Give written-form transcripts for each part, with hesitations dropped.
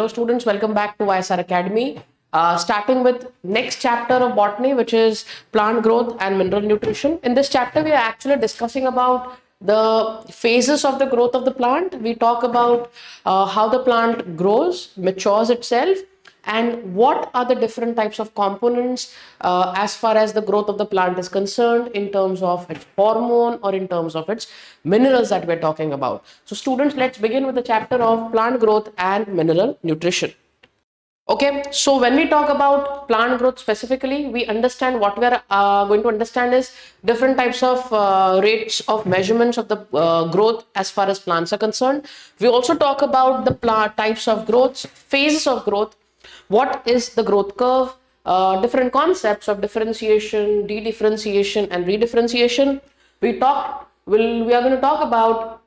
Hello students, welcome back to YSR Academy. Starting with next chapter of botany, which is plant growth and mineral nutrition. In this chapter, we are actually discussing about the phases of the growth of the plant. We talk about how the plant grows, matures itself, and what are the different types of components as far as the growth of the plant is concerned in terms of its hormone or in terms of its minerals that we're talking about. So students, let's begin with the chapter of plant growth and mineral nutrition. Okay, so when we talk about plant growth specifically, we understand what we are going to understand is different types of rates of measurements of the growth as far as plants are concerned. We also talk about the types of growth, phases of growth, what is the growth curve, different concepts of differentiation, de-differentiation and redifferentiation. We are going to talk about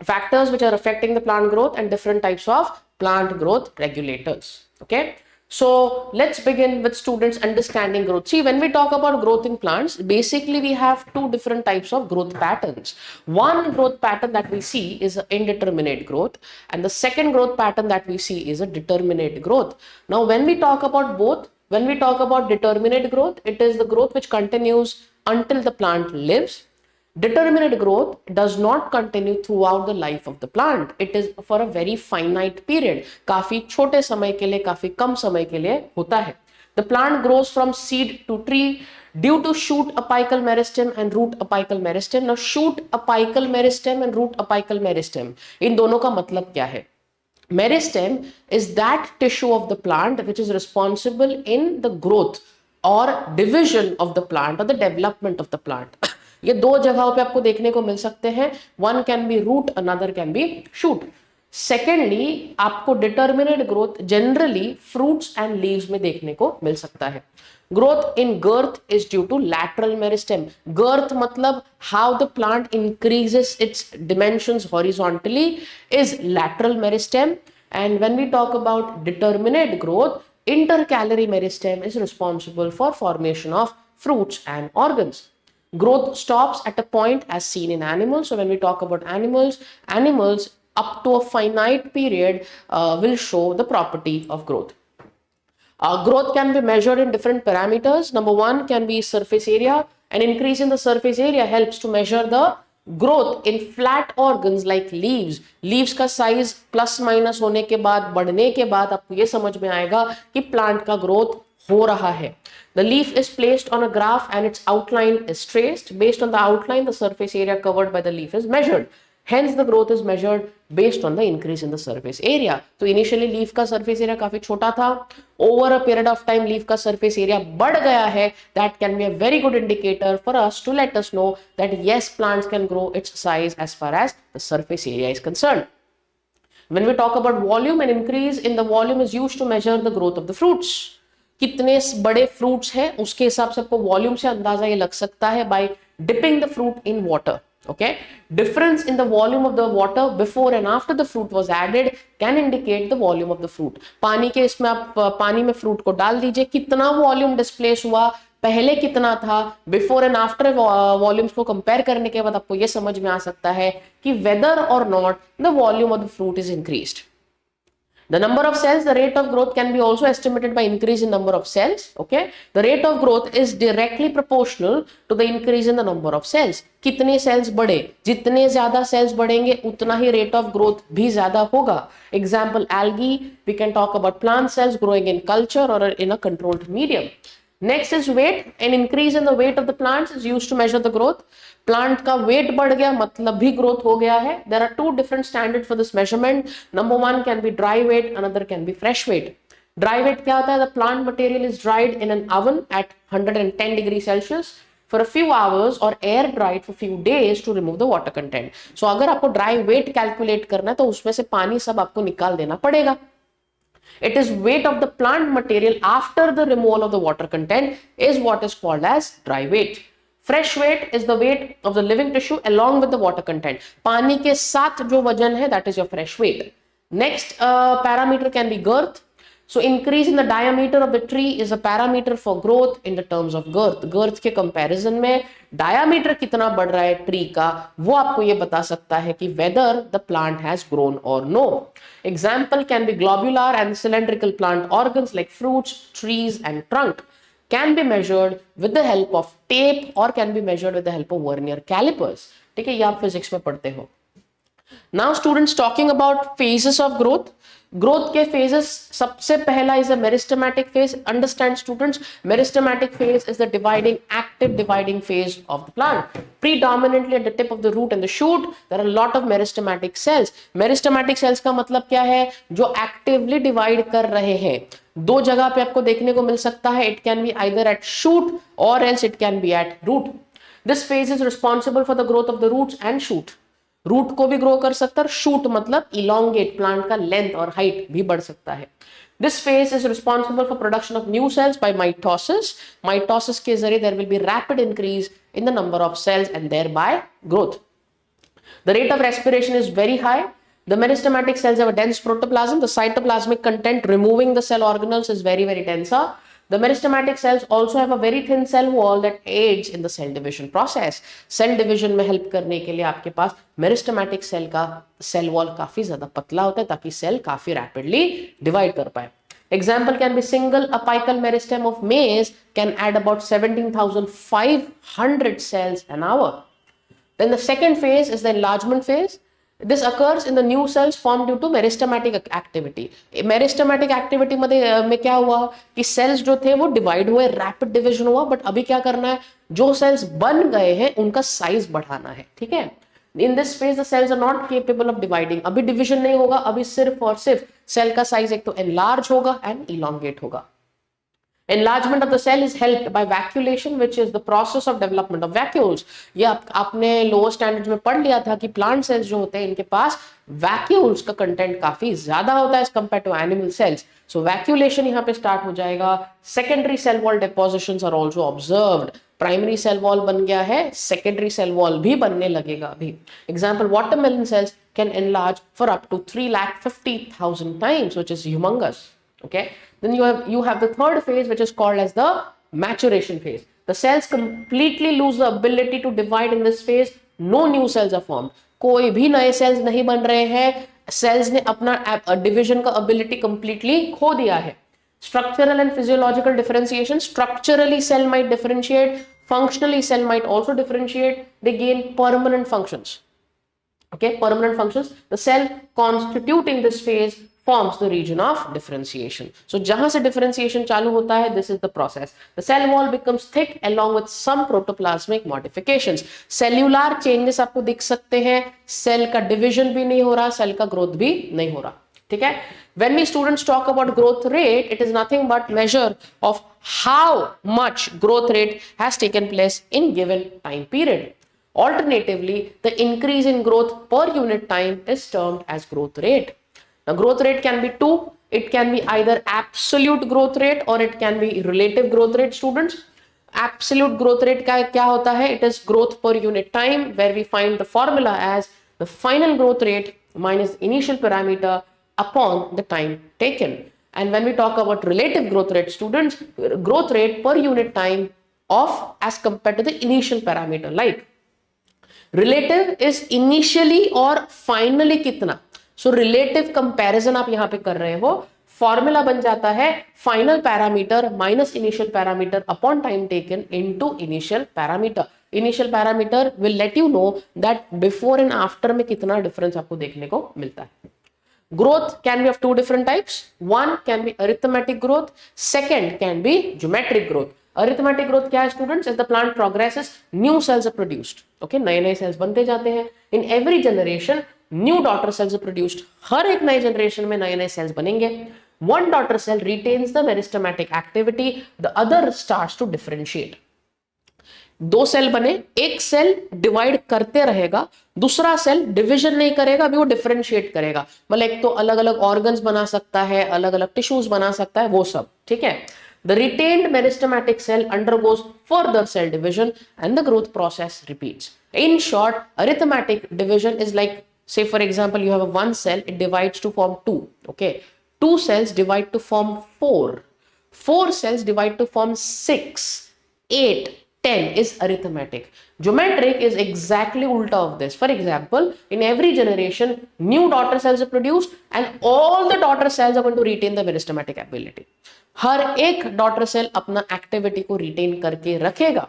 factors which are affecting the plant growth and different types of plant growth regulators. Okay, so let's begin with students understanding growth. See, when we talk about growth in plants, basically we have two different types of growth patterns. One growth pattern that we see is an indeterminate growth, and the second growth pattern that we see is a determinate growth. Now, when we talk about both, when we talk about determinate growth, it is the growth which continues until the plant lives. Determinate growth does not continue throughout the life of the plant. It is for a very finite period. काफी छोटे समय के लिए, काफी कम समय के लिए होता है. The plant grows from seed to tree due to shoot apical meristem and root apical meristem. Now, shoot apical meristem and root apical meristem, इन दोनों का मतलब क्या है? Meristem is that tissue of the plant which is responsible in the growth or division of the plant or the development of the plant. ये दो जगहों पे आपको देखने को मिल सकते हैं. One can be root, another can be shoot. Secondly, आपको determinate growth generally fruits and leaves में देखने को मिल सकता है. Growth in girth is due to lateral meristem. Girth मतलब how the plant increases its dimensions horizontally is lateral meristem. And when we talk about determinate growth, intercalary meristem is responsible for formation of fruits and organs. Growth stops at a point as seen in animals. So when we talk about animals up to a finite period will show the property of growth. Growth can be measured in different parameters. Number one can be surface area. An increase in the surface area helps to measure the growth in flat organs like leaves. Leaves का size plus minus होने के बाद, बढ़ने के बाद आपको ये समझ में आएगा कि plant का growth हो रहा है. The leaf is placed on a graph and its outline is traced. Based on the outline, the surface area covered by the leaf is measured. Hence, the growth is measured based on the increase in the surface area. So, initially leaf का surface area काफी छोटा था. Over a period of time, leaf का surface area बढ़ गया है. That can be a very good indicator for us to let us know that yes, plants can grow its size as far as the surface area is concerned. When we talk about volume, an increase in the volume is used to measure the growth of the fruits. कितने बड़े fruits हैं उसके हिसाब से आपको volume से अंदाजा ये लग सकता है by dipping the fruit in water. Okay, difference in the volume of the water before and after the fruit was added can indicate the volume of the fruit. पानी के इसमें आप पानी में फ्रूट को डाल दीजिए, कितना वॉल्यूम डिस्प्लेस हुआ, पहले कितना था, बिफोर एंड आफ्टर वॉल्यूम्स को कंपेयर करने के बाद आपको ये समझ में आ सकता है कि whether or not the volume of the fruit is increased. The number of cells, the rate of growth can be also estimated by increase in number of cells. Okay, the rate of growth is directly proportional to the increase in the number of cells. कितने cells बढ़े, जितने ज्यादा cells बढ़ेंगे उतना ही rate of growth भी ज्यादा होगा. Example, algae, we can talk about plant cells growing in culture or in a controlled medium. Next is weight. An increase in the weight of the plants is used to measure the growth. Plant का weight बढ़ गया मतलब भी growth हो गया है. There are two different standards for this measurement. Number one can be dry weight, another can be fresh weight. Dry weight क्या होता है? The plant material is dried in an oven at 110 degrees Celsius for a few hours or air dried for few days to remove the water content. So अगर आपको dry weight calculate करना है तो उसमें से पानी सब आपको निकाल देना पड़ेगा. It is weight of the plant material after the removal of the water content is what is called as dry weight. Fresh weight is the weight of the living tissue along with the water content. पानी के साथ जो वजन है that is your fresh weight. Next parameter can be girth. So increase in the diameter of the tree is a parameter for growth in the terms of girth. Girth के comparison में diameter कितना बढ़ रहा है tree का, वो आपको ये बता सकता है कि whether the plant has grown or no. Example can be globular and cylindrical plant organs like fruits, trees and trunk can be measured with the help of tape or can be measured with the help of vernier calipers. ठीक है, ये आप physics में पढ़ते हो. Now students, talking about phases of growth. Growth के phases, सबसे पहला is a meristematic phase. Understand students, meristematic phase is the active dividing phase of the plant. Predominantly at the tip of the root and the shoot, there are a lot of meristematic cells. Meristematic cells का मतलब क्या है? जो actively divide कर रहे हैं. दो जगह पे आपको देखने को मिल सकता है. It can be either at shoot or else it can be at root. This phase is responsible for the growth of the roots and shoot. Root को भी ग्रो कर सकता है, शूट मतलब इलोंगेट, प्लांट का लेंथ और height भी बढ़ सकता है. This phase is responsible for production of new cells by mitosis. Mitosis के जरिए there will be rapid increase in the number of cells and thereby growth. The rate of respiration is very high. The meristematic cells have a dense protoplasm. The cytoplasmic content removing the cell organelles is very, very denser. The meristematic cells also have a very thin cell wall that aids in the cell division process. Cell division में help करने के लिए आपके पास meristematic cell का cell wall काफी ज्यादा पतला होता है ताकि cell काफी rapidly divide कर पाए. Example can be single apical meristem of maize can add about 17,500 cells an hour. Then the second phase is the enlargement phase. This occurs in the new cells formed due to meristematic activity. Meristematic activity में क्या हुआ कि cells जो थे वो divide हुए, rapid division हुआ, but अभी क्या करना है, जो cells बन गए हैं उनका size बढ़ाना है. ठीक है, in this phase the cells are not capable of dividing. अभी division नहीं होगा, अभी सिर्फ और सिर्फ cell का size एक तो enlarge होगा and elongate होगा. Enlargement of the cell is helped by vacuolation, which is the process of development of vacuoles. ये आपने lower standards में पढ़ लिया था कि plant cells जो होते हैं इनके पास vacuoles का content काफी ज्यादा होता है as compared to animal cells. So vacuolation यहाँ पे start हो जाएगा. Secondary cell wall depositions are also observed. Primary cell wall बन गया है, secondary cell wall भी बनने लगेगा अभी. Example, watermelon cells can enlarge for up to 350,000 times, which is humongous. Okay. Then you have the third phase, which is called as the maturation phase. The cells completely lose the ability to divide in this phase. No new cells are formed. कोई भी नए cells नहीं बन रहे हैं. Cells ने अपना division का ability completely खो दिया है. Structural and physiological differentiation. Structurally cell might differentiate. Functionally cell might also differentiate. They gain permanent functions. Okay, permanent functions. The cell constituting this phase forms the region of differentiation. So जहां से differentiation चालू होता है, this is the process. The cell wall becomes thick along with some protoplasmic modifications. Cellular changes आपको दिख सकते हैं. Cell का division भी नहीं हो रहा, cell का growth भी नहीं हो रहा. ठीक है? When we students talk about growth rate, it is nothing but measure of how much growth rate has taken place in given time period. Alternatively, the increase in growth per unit time is termed as growth rate. Now, growth rate can be two. It can be either absolute growth rate or it can be relative growth rate, students. Absolute growth rate का क्या होता है? It is growth per unit time, where we find the formula as the final growth rate minus initial parameter upon the time taken. And when we talk about relative growth rate, students, growth rate per unit time of as compared to the initial parameter. Like relative is initially और finally कितना. So relative comparison आप यहां पे कर रहे हो. Formula बन जाता है final parameter minus initial parameter upon time taken into initial parameter. Initial parameter will let you know that before and after में कितना डिफरेंस आपको देखने को मिलता है. Growth can be of two different types. One can be arithmetic growth. Second can be geometric growth. Arithmetic growth क्या है students? As the plant progresses, new cells are produced. Okay, नए नए cells बनते जाते हैं. In every generation, new daughter cells are produced. हर एक नए generation में नए नए cells बनेंगे. One daughter cell retains the meristematic activity. The other starts to differentiate. दो सेल बने, एक सेल डिवाइड करते रहेगा, दूसरा सेल डिवीजन नहीं करेगा, अभी वो डिफरेंशिएट करेगा. मतलब एक तो अलग अलग ऑर्गन्स बना सकता है, अलग अलग टिश्यूज बना सकता है, वो सब. ठीक है. The retained meristematic cell undergoes further cell division and the growth process repeats. In short, arithmetic division is like, say for example, you have a one cell, it divides to form two. Okay, 2 cells divide to form 4. 4 cells divide to form 6, 8, 10 is arithmetic. Geometric is exactly ulta of this. For example, in every generation, new daughter cells are produced and all the daughter cells are going to retain the meristematic ability. हर एक daughter cell अपना activity को retain करके रखेगा.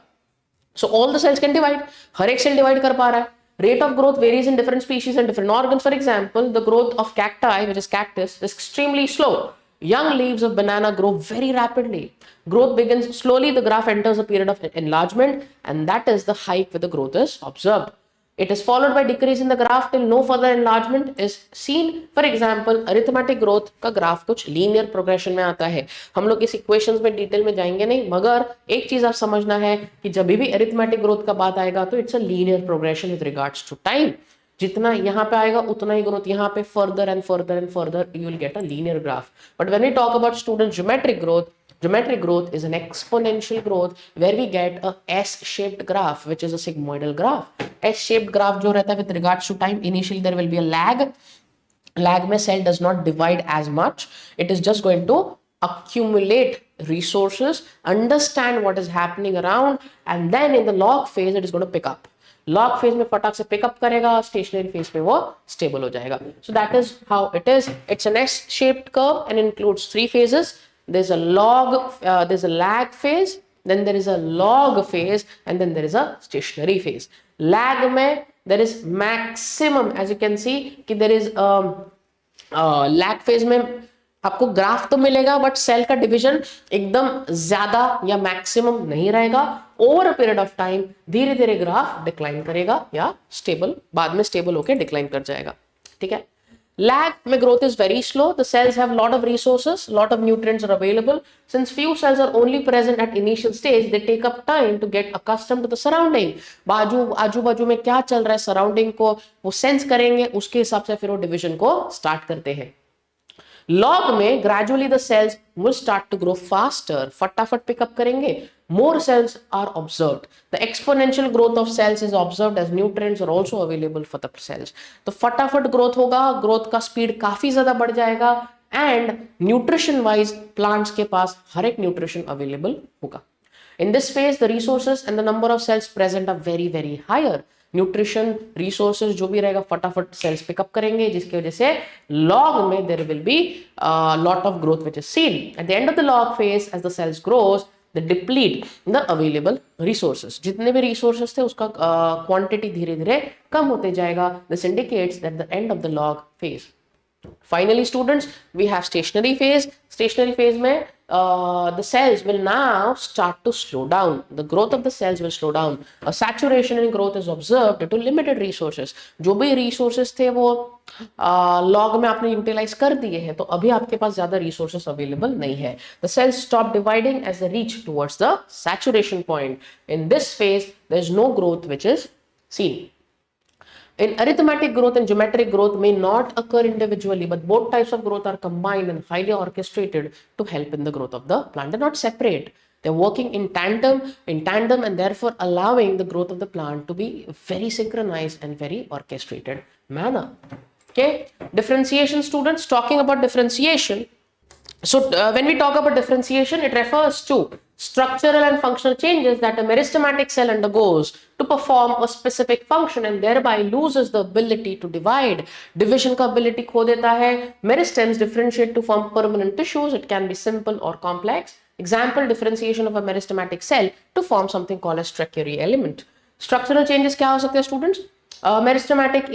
So all the cells can divide. हर एक cell divide कर पा रहा है. Rate of growth varies in different species and different organs. For example, the growth of cacti, which is cactus, is extremely slow. Young leaves of banana grow very rapidly. Growth begins slowly. The graph enters a period of enlargement, and that is the height where the growth is observed. It is followed by decrease in the graph till no further enlargement is seen. For example, arithmetic growth का graph कुछ linear progression में आता है. हम लोग इस equations में detail में जाएंगे नहीं, मगर एक चीज आप समझना है कि जब भी अरिथमेटिक ग्रोथ का बात आएगा तो it's a linear progression with regards to time. जितना यहाँ पे आएगा उतना ही ग्रोथ यहाँ पे further and further and further you will get a linear graph. But when we talk about student geometric growth is an exponential growth where we get a S-shaped graph, which is a sigmoidal graph. S-shaped graph जो रहता है with regards to time, initially there will be a lag. Lag में cell does not divide as much. It is just going to accumulate resources, understand what is happening around, and then in the log phase it is going to pick up. Log phase में फटाक से pickup करेगा, stationary phase पे वो stable हो जाएगा. So that is how it is. It's an S shaped curve and includes 3 phases. There's a lag phase, then there is a log phase, and then there is a stationary phase. Lag में there is maximum, as you can see कि there is lag phase में आपको graph तो मिलेगा but cell का division एकदम ज्यादा या मैक्सिमम नहीं रहेगा. Over a period of time धीरे धीरे ग्राफ डिक्लाइन करेगा या स्टेबल बाद में स्टेबल होकर डिक्लाइन कर जाएगा. ठीक है. Lag में growth is very slow. The cells have lot of resources, lot of nutrients are available. Since few cells are only present at initial stage, they take up time to get accustomed to the surrounding. आजू बाजू में क्या चल रहा है surrounding को वो sense करेंगे, उसके हिसाब से फिर वो डिवीजन को स्टार्ट करते हैं. लॉग में gradually the cells will start to grow faster. फटाफट पिकअप करेंगे. More cells are observed. The exponential growth of cells is observed as nutrients are also available for the cells. तो फटाफट growth होगा, growth का speed काफी ज्यादा बढ़ जाएगा एंड न्यूट्रिशन वाइज प्लांट्स के पास हर एक न्यूट्रिशन अवेलेबल होगा. In this phase, the resources and the number of cells present are very very higher. Nutrition resources जो भी रहेगा फटाफट सेल्स पिकअप करेंगे, जिसकी वजह से लॉग में there will be lot of growth which is seen. At the end of the log phase as the cells grows they deplete the available resources. जितने भी resources थे उसका quantity धीरे धीरे कम होते जाएगा. This indicates that the end of the log phase. Finally, students, we have stationary phase. Stationary phase में the cells will now start to slow down. The growth of the cells will slow down. A saturation in growth is observed due to limited resources. जो भी resources थे वो log में आपने utilize कर दिए हैं, तो अभी आपके पास ज्यादा resources available नहीं है. The cells stop dividing as they reach towards the saturation point. In this phase, there is no growth which is seen. In arithmetic growth and geometric growth may not occur individually, but both types of growth are combined and highly orchestrated to help in the growth of the plant. They're not separate. They're working in tandem, and therefore allowing the growth of the plant to be very synchronized and very orchestrated manner. Okay. Differentiation, students, talking about differentiation. So when we talk about differentiation, it refers to structural and functional changes that a meristematic cell undergoes to perform a specific function and thereby loses the ability to divide. Division का ability खो देता है. Meristems differentiate to form permanent tissues. It can be simple or complex. Example, differentiation of a meristematic cell to form something called as tracheary element. Structural changes क्या हो सकते हैं students? Meristematic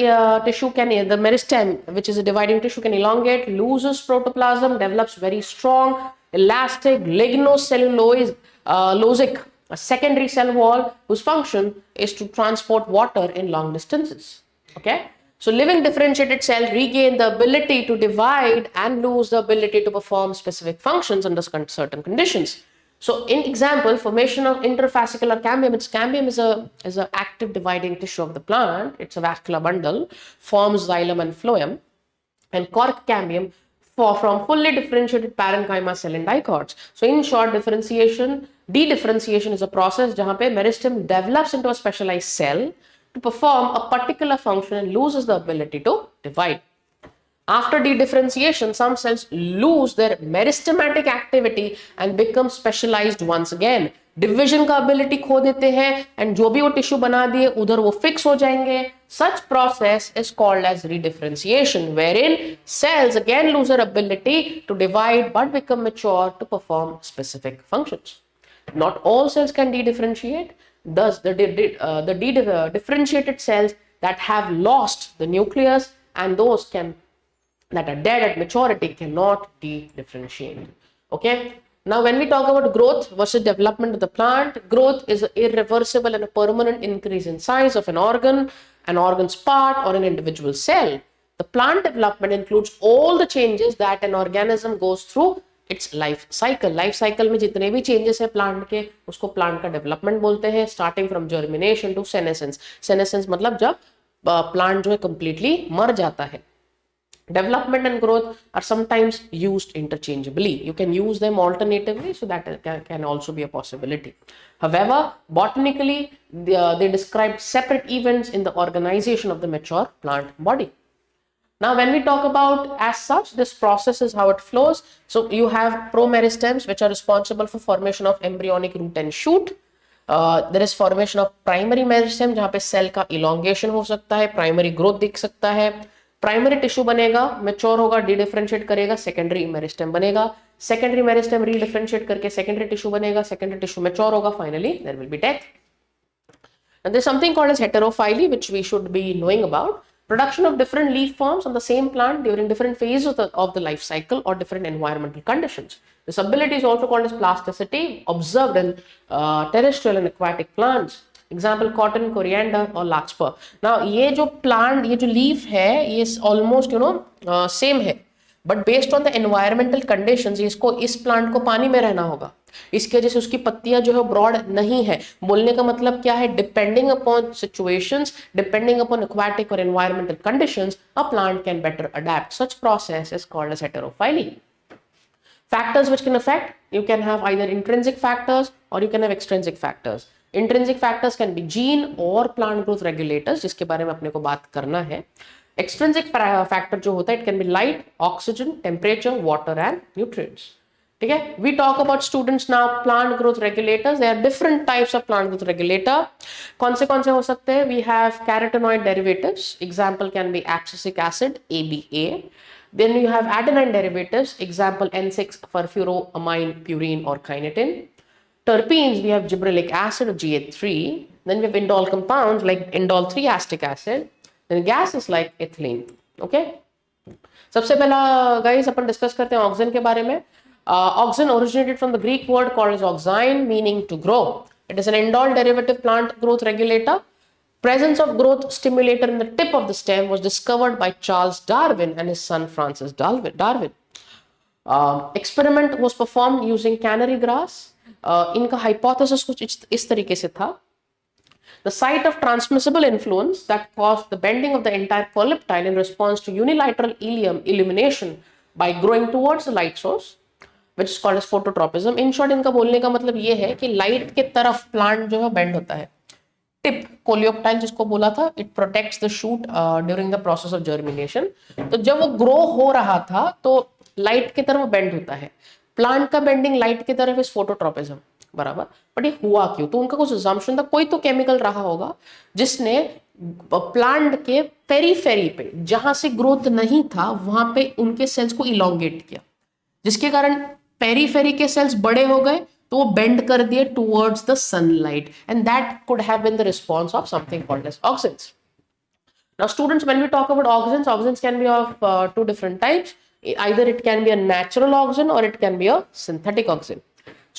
tissue can, the meristem, which is a dividing tissue, can elongate, loses protoplasm, develops very strong, elastic, lignocellulosic, a secondary cell wall whose function is to transport water in long distances. Okay. So living differentiated cell regain the ability to divide and lose the ability to perform specific functions under certain conditions. So in example, formation of interfascicular cambium. Cambium is a active dividing tissue of the plant. It's a vascular bundle, forms xylem and phloem, and cork cambium from fully differentiated parenchyma cell in dicots. So in short, dedifferentiation is a process जहाँ पे meristem develops into a specialized cell to perform a particular function and loses the ability to divide. After dedifferentiation, some cells lose their meristematic activity and become specialized once again. Division का ability खो देते हैं and जो भी वो tissue बना दिए उधर वो फिक्स हो जाएंगे. Such process is called as redifferentiation, wherein cells again lose their ability to divide but become mature to perform specific functions. Not all cells can dedifferentiate. Thus, the differentiated cells that have lost the nucleus and those that are dead at maturity cannot de-differentiate. Okay. Now, when we talk about growth versus development of the plant, growth is an irreversible and a permanent increase in size of an organ's part, or an individual cell. The plant development includes all the changes that an organism goes through its life cycle. Life cycle में जितने भी changes हैं plant के, उसको plant का development बोलते हैं, starting from germination to senescence. Senescence मतलब जब plant जो है completely मर जाता है. Development and growth are sometimes used interchangeably. You can use them alternatively, so that can also be a possibility. However, botanically, they describe separate events in the organization of the mature plant body. Now, when we talk about as such, this process is how it flows. So, you have promeristems, which are responsible for formation of embryonic root and shoot. There is formation of primary meristem, जहाँ पे cell का elongation हो सकता है, primary growth दिख सकता है. Primary tissue बनेगा, मैच्योर होगा, डिफरेंशिएट करेगा, सेकेंडरी मेरिस्टेम बनेगा, सेकेंडरी मेरिस्टेम रीडिफरेंशिएट करके सेकेंडरी टिश्यू बनेगा, सेकेंडरी टिश्यू मैच्योर होगा, finally there will be death. And there's something called as heterophyly, which we should be knowing about. Production of different leaf forms on the same plant during different phases of the life cycle or different environmental conditions. This ability is also called as plasticity, observed in terrestrial and aquatic plants. Example, cotton, coriander और larkspur. Now ये जो plant, ये जो leaf है, ये almost same है, but based on the environmental conditions, इसको इस plant को पानी में रहना होगा, इसकी वजह से उसकी पत्तियां जो है broad नहीं है. बोलने का मतलब क्या है? Depending upon situations, depending upon aquatic or environmental conditions, a plant can better adapt. Such process is called as heterophyly. Factors which can affect, you can have either intrinsic factors or you can have extrinsic factors. Intrinsic factors can be gene or plant growth regulators, जिसके बारे में अपने को बात करना है. Extrinsic factor जो होता है, it can be light, oxygen, temperature, water and nutrients. ठीक है? We talk about students now plant growth regulators. There are different types of plant growth regulator. कौन से हो सकते हैं? We have carotenoid derivatives. Example can be abscisic acid, ABA. Then you have adenine derivatives. Example N6-furfuroamine purine or kinetin. Terpenes, we have gibberellic acid or GA3. Then we have indole compounds like indole 3 acetic acid. Then gases like ethylene. Okay. सबसे पहला guys अपन discuss करते हैं auxin के बारे में. Auxin originated from the Greek word called as auxine, meaning to grow. It is an indole derivative plant growth regulator. Presence of growth stimulator in the tip of the stem was discovered by Charles Darwin and his son Francis Darwin. Experiment was performed using canary grass. इनका hypothesis कुछ इस तरीके से था. The site of transmissible influence that caused the bending of the entire polyptile in response to unilateral illumination by growing towards the light source, which is called as phototropism. In short, इनका बोलने का मतलब ये है कि light के तरफ plant जो है बेंड होता है. टिप कोलियोप्टाइल जिसको बोला था, it protects the shoot during the process of germination. तो जब वो ग्रो हो रहा था तो लाइट की तरफ बेंड होता है. प्लांट का बेंडिंग लाइट की तरफ इज फोटोट्रोपिज्म, बराबर. बट ये हुआ क्यों? तो उनका कुछ assumption था, कोई तो केमिकल रहा होगा जिसने प्लांट के पेरीफेरी पे, जहां से ग्रोथ नहीं था, वहां पे उनके सेल्स को इलोंगेट किया, जिसके कारण पेरीफेरी के सेल्स बड़े हो गए, तो वो बेंड कर दिए towards the sunlight, and that could have been the response of something called as auxins. Now students, when we talk about auxins can be of two different types. Either it can be a natural auxin or it can be a synthetic auxin.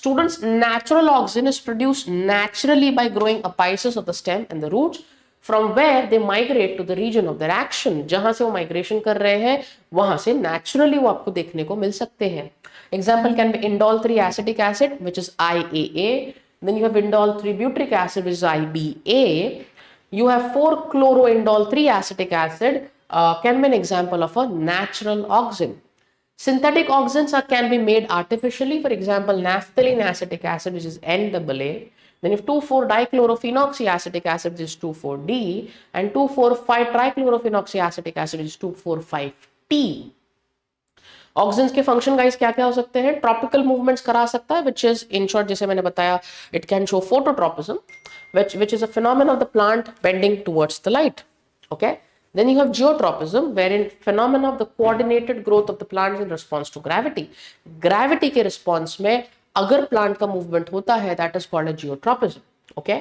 Students, natural auxin is produced naturally by growing apices of the stem and the roots, from where they migrate to the region of their action. जहां से वो migration कर रहे हैं, वहां से naturally वो आपको देखने को मिल सकते हैं. Example can be indole 3 acetic acid, which is IAA. Then you have indole 3 butyric acid, which is IBA. You have 4-chloroindole 3 acetic acid, can be an example of a natural auxin. Synthetic auxins can be made artificially. For example, naphthalene acetic acid, which is NAA. Then you have 2,4-dichlorophenoxyacetic acid, which is 2,4-D, and 2,4,5-trichlorophenoxyacetic acid, which is 2,4,5. T. Oxygen के function guys क्या क्या हो सकते हैं? Tropical movements करा सकता है, which is in short जैसे मैंने बताया, it can show phototropism, which is a phenomenon of the plant bending towards the light. Okay, then you have geotropism, wherein phenomena of the coordinated growth of the plants in response to gravity. Gravity के response में अगर plant का movement होता है, that is called a geotropism. Okay,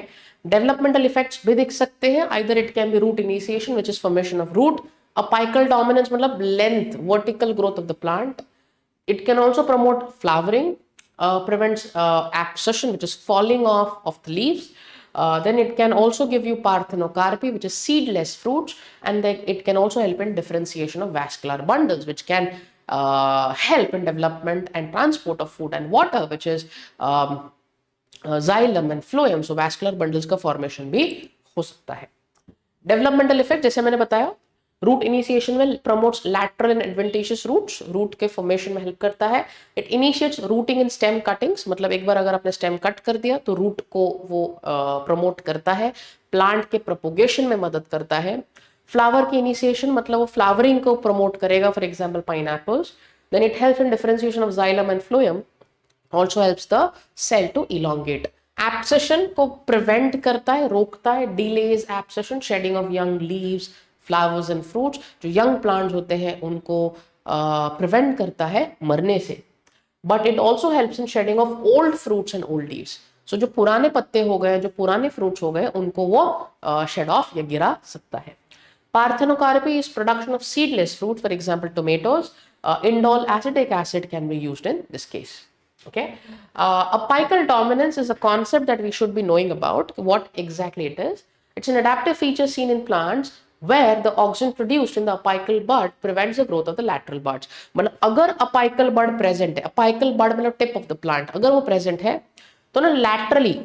developmental effects भी दिख सकते हैं, either it can be root initiation, which is formation of root, apical dominance मतलब length, vertical growth of the plant. It can also promote flowering, prevents abscission, which is falling off of the leaves. Then it can also give you parthenocarpy, which is seedless fruits, and then it can also help in differentiation of vascular bundles, which can help in development and transport of food and water, which is xylem and phloem. So vascular bundles का formation भी हो सकता है. Developmental effect जैसे मैंने बताया, root initiation में promotes lateral and adventitious roots, root के फॉर्मेशन में हेल्प करता है. It initiates rooting in stem cuttings, मतलब एक बार अगर आपने स्टेम कट कर दिया तो रूट को वो प्रमोट करता है. प्लांट के प्रोपोगेशन में मदद करता है. फ्लावर की इनिशिएशन मतलब वो फ्लावरिंग को प्रमोट करेगा, for example pineapples. Then it helps in differentiation of xylem and phloem, also helps the cell to elongate. Abscission को प्रिवेंट करता है, रोकता है. Delays abscission, shedding of young leaves, flowers and fruits, जो young plants होते हैं उनको prevent करता है मरने से. But it also helps in shedding of old fruits and old leaves. So जो पुराने पत्ते हो गए, जो पुराने फ्रूट्स हो गए, उनको वो शेड ऑफ या गिरा सकता है. Parthenocarpy is production of seedless fruit, for example tomatoes. Indole acetic acid can be used in this case. Okay, apical dominance is a concept that we should be knowing about. What exactly it is? It's an adaptive feature seen in plants where the oxygen produced in the apical bud prevents the growth of the lateral buds. मतलब अगर apical bud present है, apical bud मतलब tip of the plant, अगर वो present है तो ना laterally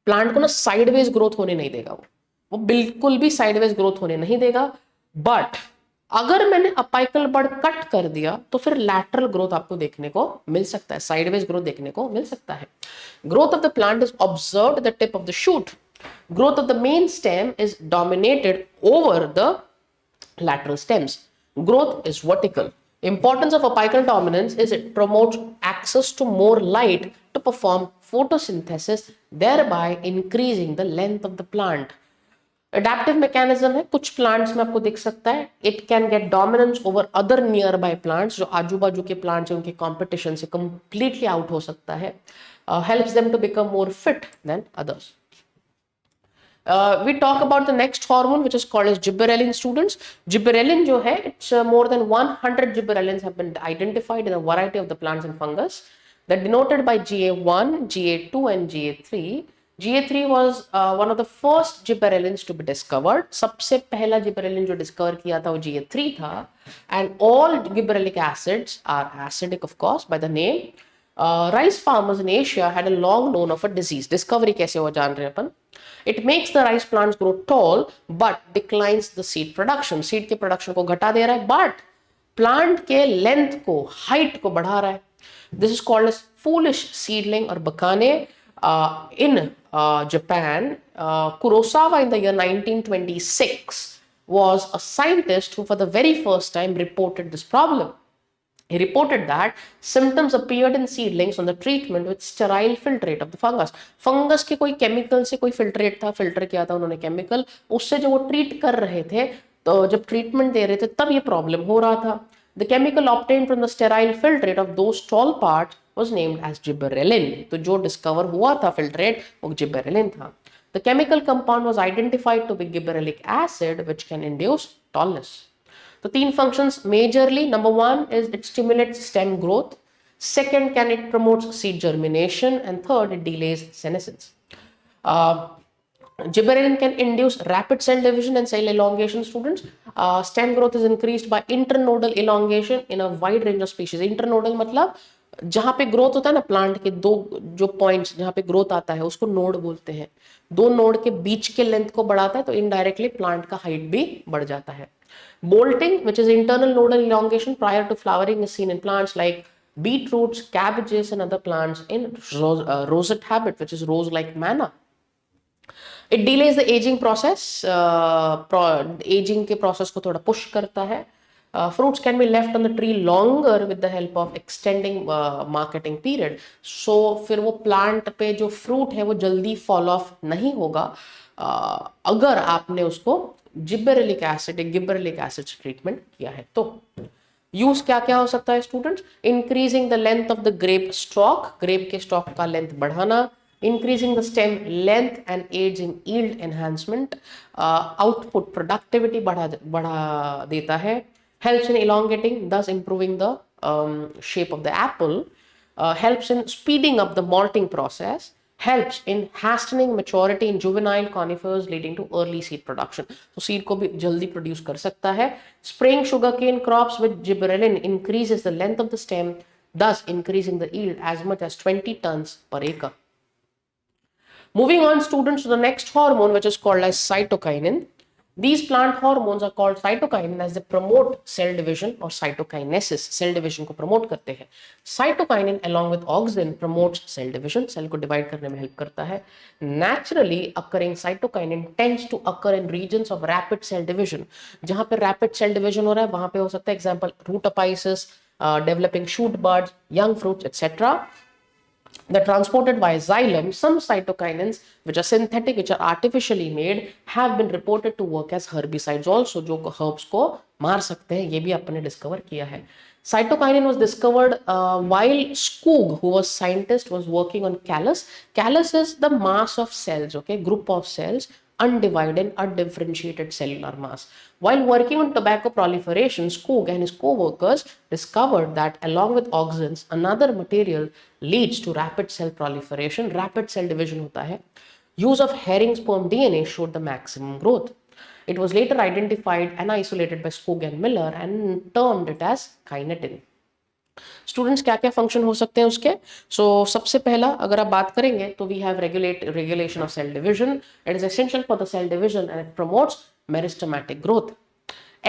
plant को ना sideways growth होने नहीं देगा. वो बिल्कुल भी sideways growth होने नहीं देगा. बट अगर मैंने अपाइकल बड कट कर दिया तो फिर लैटरल ग्रोथ आपको देखने को मिल सकता है, साइडवेज ग्रोथ देखने को मिल सकता है. Growth of the plant is observed at the tip of the shoot. Growth of the main stem is dominated over the lateral stems. Growth is vertical. Importance of apical dominance is it promotes access to more light to perform photosynthesis, thereby increasing the length of the plant. Adaptive mechanism है, कुछ plants में आपको दिख सकता है. It can get dominance over other nearby plants, जो आजू बाजू के plants हैं उनके competition से completely out हो सकता है. Helps them to become more fit than others. We talk about the next hormone, which is called as gibberellin. Students, gibberellin जो है, it's more than 100 gibberellins have been identified in a variety of the plants and fungus. They're denoted by GA1, GA2 and GA3. GA3 was one of the first gibberellins to be discovered. सबसे पहला gibberellin जो discover किया था वो GA3 था. And all gibberellic acids are acidic, of course, by the name. Rice farmers in Asia had a long known of a disease. Discovery कैसे हुआ जान रहे हैं अपन. It makes the rice plants grow tall but declines the seed production. Seed के production को घटा दे रहा है, but plant के length को, height को बढ़ा रहा है. This is called as foolish seedling or bakane. In Japan, Kurosawa in the year 1926 was a scientist who for the very first time reported this problem. He reported that symptoms appeared in seedlings on the treatment with sterile filtrate of the fungus. Fungus के कोई chemical से कोई filtrate था, filter किया था उन्होंने chemical, उससे जो वो treat कर रहे थे, तो जब treatment दे रहे थे तब ये problem हो रहा था. The chemical obtained from the sterile filtrate of those tall parts was named as gibberellin. तो जो discover हुआ था filtrate वो gibberellin था. The chemical compound was identified to be gibberellic acid, which can induce tallness. तो तीन functions majorly. Number one is it stimulates stem growth. Second, it promotes seed germination, and third, it delays senescence. Gibberellin can induce rapid cell division and cell elongation. Students, stem growth is increased by internodal elongation in a wide range of species. Internodal मतलब जहाँ पे growth होता है ना plant के दो जो points जहाँ पे ग्रोथ आता है उसको नोड बोलते हैं. दो नोड के बीच के लेंथ को बढ़ाता है तो इनडायरेक्टली प्लांट का हाइट भी बढ़ जाता है. Bolting, which is internal nodal elongation prior to flowering, is seen in plants like beetroots, cabbages, and other plants in rosette habit, which is rose-like manner. It delays the aging process. Aging के process को थोड़ा push करता है. Fruits can be left on the tree longer with the help of extending marketing period. So फिर वो plant पे जो fruit है वो जल्दी fall off नहीं होगा अगर आपने उसको gibberellic acid gibberellic acid treatment किया है तो। यूज क्या क्या हो सकता है students? Increasing the length of the grape stock, grape के स्टॉक का लेंथ बढ़ाना, increasing the stem length and as in yield enhancement, output productivity बढ़ा देता है, helps in elongating thus improving the shape of the apple, helps in speeding up the malting process, helps in hastening maturity in juvenile conifers leading to early seed production. So seed को भी जल्दी produce कर सकता है. Spraying sugarcane crops with gibberellin increases the length of the stem, thus increasing the yield as much as 20 tons per acre. Moving on students to the next hormone which is called as cytokinin. These plant hormones are called cytokinin as they promote cell division or cytokinesis. Cell division को promote करते हैं. Cytokinin along with auxin promotes cell division. Cell को divide करने में help करता है. Naturally occurring cytokinin tends to occur in regions of rapid cell division. जहाँ पे rapid cell division हो रहा है वहाँ पे हो सकता है example root apices, developing shoot buds, young fruits, etc. They're transported via xylem. Some cytokinins which are synthetic, which are artificially made, have been reported to work as herbicides also, जो herbs को मार सकते हैं, ये भी आपने discover किया है. Cytokinin was discovered while Skoog, who was scientist, was working on callus. Callus is the mass of cells, okay, group of cells, undivided, undifferentiated cellular mass. While working on tobacco proliferation, Skoog and his co-workers discovered that along with auxins, another material leads to rapid cell proliferation, rapid cell division होता है. Use of herring sperm DNA showed the maximum growth. It was later identified and isolated by Skoog and Miller and termed it as kinetin. Students क्या क्या function हो सकते हैं उसके? सो सबसे पहला अगर आप बात करेंगे तो we have regulation of cell division. It is essential for the cell division and it promotes meristematic growth.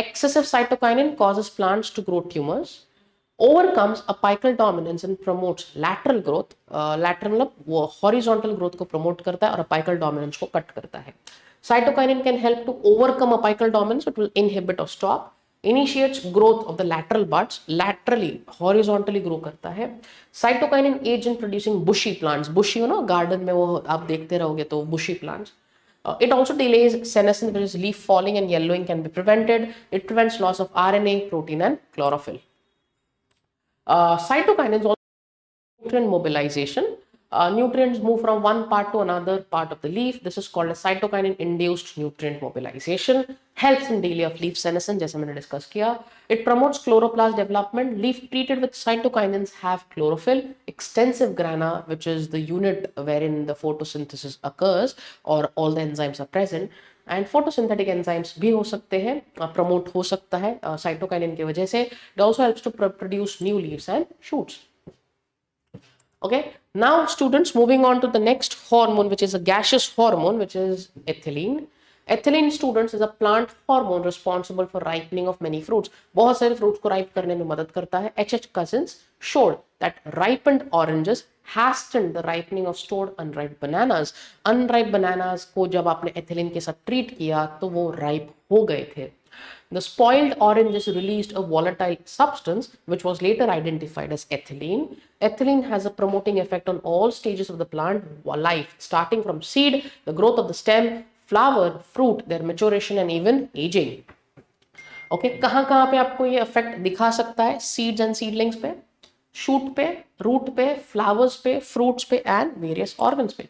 Excessive cytokinin causes plants to grow tumors, overcomes apical dominance and promotes lateral growth. Lateral मतलब वो horizontal growth को promote करता है और apical dominance को cut करता है. Cytokinin can help to overcome apical dominance. It will inhibit or stop. Initiates growth of the lateral buds, laterally, horizontally grow करता है. Cytokinin aids in producing bushy plants. Bushy हो ना, garden में वो आप देखते रहोगे तो bushy plants. It also delays senescence, which is leaf falling and yellowing can be prevented. It prevents loss of RNA, protein, and chlorophyll. Cytokinins also nutrient mobilization. Nutrients move from one part to another part of the leaf. This is called a cytokinin-induced nutrient mobilization. Helps in delay of leaf senescence, जैसे मैंने discuss किया. It promotes chloroplast development. Leaf treated with cytokinins have chlorophyll, extensive grana, which is the unit wherein the photosynthesis occurs, or all the enzymes are present. And photosynthetic enzymes भी हो सकते हैं, promote हो सकता है cytokinin की वजह से. It also helps to produce new leaves and shoots. Okay, now students, moving on to the next hormone, which is a gaseous hormone, which is ethylene. Ethylene, students, is a plant hormone responsible for ripening of many fruits. बहुत सारे fruits को ripe करने में मदद करता है. H.H. Cousins showed that ripened oranges hastened the ripening of stored unripe bananas. Unripe bananas को जब आपने ethylene के साथ treat किया तो वो ripe हो गए थे. The spoiled oranges released a volatile substance which was later identified as ethylene. Ethylene has a promoting effect on all stages of the plant life, starting from seed, the growth of the stem, flower, fruit, their maturation and even aging. Okay, कहाँ पे आपको ये effect दिखा सकता है? Seeds and seedlings पे, shoot पे, root पे, flowers पे, fruits पे and various organs पे.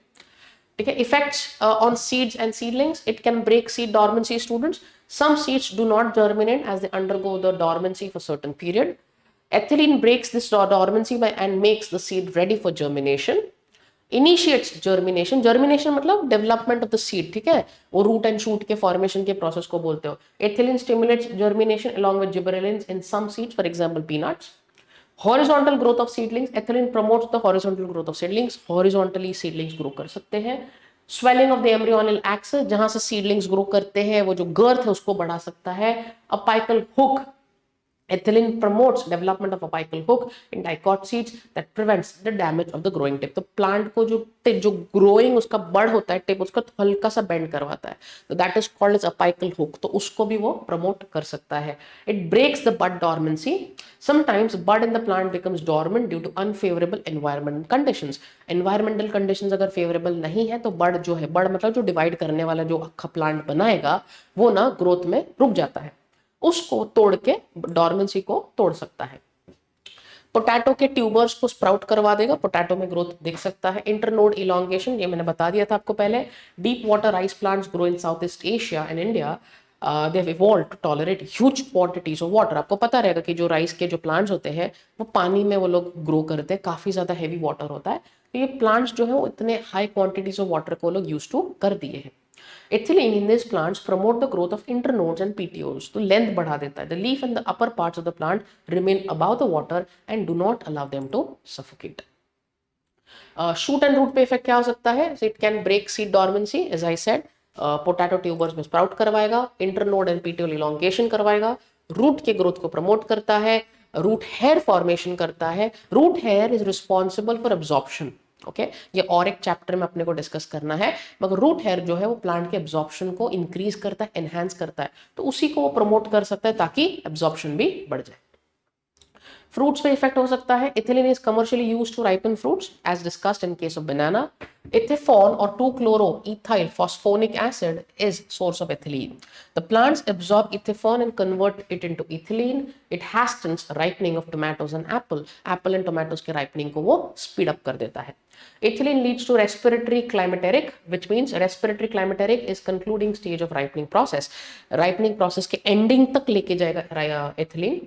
ठीक है, effects on seeds and seedlings. It can break seed dormancy, students. Some seeds do not germinate as they undergo the dormancy for a certain period. Ethylene breaks this dormancy and makes the seed ready for germination. Initiates germination. Germination मतलब development of the seed, ठीक है? वो root and shoot के formation के process को बोलते हो. Ethylene stimulates germination along with gibberellins in some seeds, for example peanuts. Horizontal growth of seedlings. Ethylene promotes the horizontal growth of seedlings. Horizontally seedlings grow कर सकते हैं. Swelling of the embryonal axis, जहां से seedlings grow करते हैं वो जो girth है उसको बढ़ा सकता है. Apical hook Ethylene promotes development of apical hook in dicot seeds that prevents the damage of the growing tip. तो प्लांट को जो ग्रोइंग उसका बड़ होता है टिप उसका हल्का सा बेंड करवाता है, तो that is called as apical hook, तो उसको भी वो प्रमोट कर सकता है. It breaks the bud dormancy. Sometimes bud in the plant becomes dormant due to unfavourable environmental conditions. Environmental conditions अगर फेवरेबल नहीं है तो बड जो है, बड मतलब जो डिवाइड करने वाला जो अक्खा प्लांट बनाएगा वो ना ग्रोथ में रुक जाता है, उसको तोड़ के डॉर्मेंसी को तोड़ सकता है. पोटैटो के ट्यूबर्स को स्प्राउट करवा देगा, पोटैटो में ग्रोथ दिख सकता है. इंटरनोड इलॉन्गेशन, ये मैंने बता दिया था आपको पहले. Deep water rice plants grow in South East Asia and India. They have evolved to tolerate huge quantities of water. आपको पता रहेगा कि जो राइस के जो प्लांट्स होते हैं वो पानी में वो लोग ग्रो करते हैं, काफी ज्यादा हैवी वाटर होता है, तो ये प्लांट्स जो है वो इतने हाई क्वांटिटीज ऑफ वाटर को लोग यूज टू कर दिए हैं. Ethylene in these plants promote the growth of internodes and petioles. तो लेंथ बढ़ा देता है. The leaf and the upper parts of the plant remain above the water and do not allow them to suffocate. Shoot and root पे effect क्या हो सकता है? So it can break seed dormancy, as I said. Potato tubers में sprout करवाएगा, internode and petiole elongation करवाएगा, root के growth को प्रमोट करता है, रूट हेयर फॉर्मेशन करता है. Root hair is responsible for absorption. Okay, ये और एक चैप्टर में अपने को डिस्कस करना है, मगर रूट हेयर जो है वो प्लांट के एब्जॉर्प्शन को इंक्रीज करता है, एनहांस करता है, तो उसी को वो प्रमोट कर सकता है ताकि एब्जॉर्प्शन भी बढ़ जाए. फ्रूट्स पे इफेक्ट हो सकता है. Ethylene is commercially used to ripen fruits as discussed in case of banana. Ethephon और 2-chloro-ethyl phosphonic acid is source of ethylene. The plants absorb ithephon and convert it into ethylene. It hastens ripening of tomatoes and apple. Apple and tomatoes के ripening को वो speed up कर देता है. Ethylene leads to respiratory climacteric, which means respiratory climacteric is concluding stage of ripening process. Ripening process के ending तक लेके जाएगा ethylene.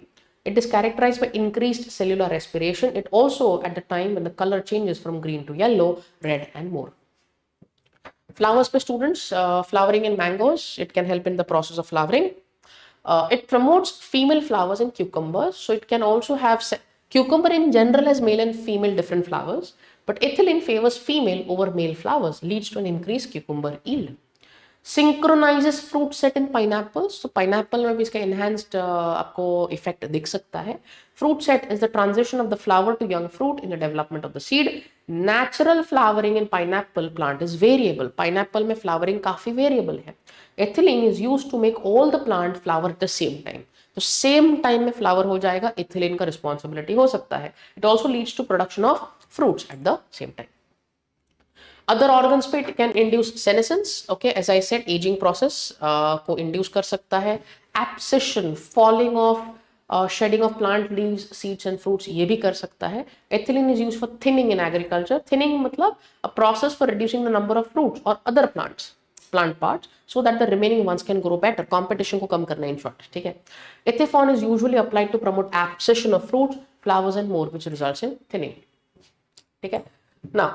It is characterized by increased cellular respiration. It also at the time when the color changes from green to yellow, red and more. Flowers by students, flowering in mangoes, it can help in the process of flowering. It promotes female flowers in cucumbers. So it can also have, cucumber in general has male and female different flowers, but ethylene favors female over male flowers, leads to an increased cucumber yield. Synchronizes fruit set in pineapples. So pineapple में भी इसका enhanced आपको effect दिख सकता है. Fruit set is the transition of the flower to young fruit in the development of the seed. Natural flowering in pineapple plant is variable. Pineapple में flowering काफी variable है. Ethylene is used to make all the plant flower at the same time. तो same time में flower हो जाएगा, ethylene का responsibility हो सकता है. It also leads to production of fruits at the same time. Other organs पे it can induce senescence. Okay, as I said, aging process को induce कर सकता है. Abscission, falling off, shedding of plant leaves, seeds and fruits, ये भी कर सकता है. Ethylene is used for thinning in agriculture. Thinning मतलब a process for reducing the number of fruits or other plant parts so that the remaining ones can grow better. Competition को कम करना in short. ठीक है. Ethefon is usually applied to promote abscission of fruits, flowers and more, which results in thinning. ठीक है. Now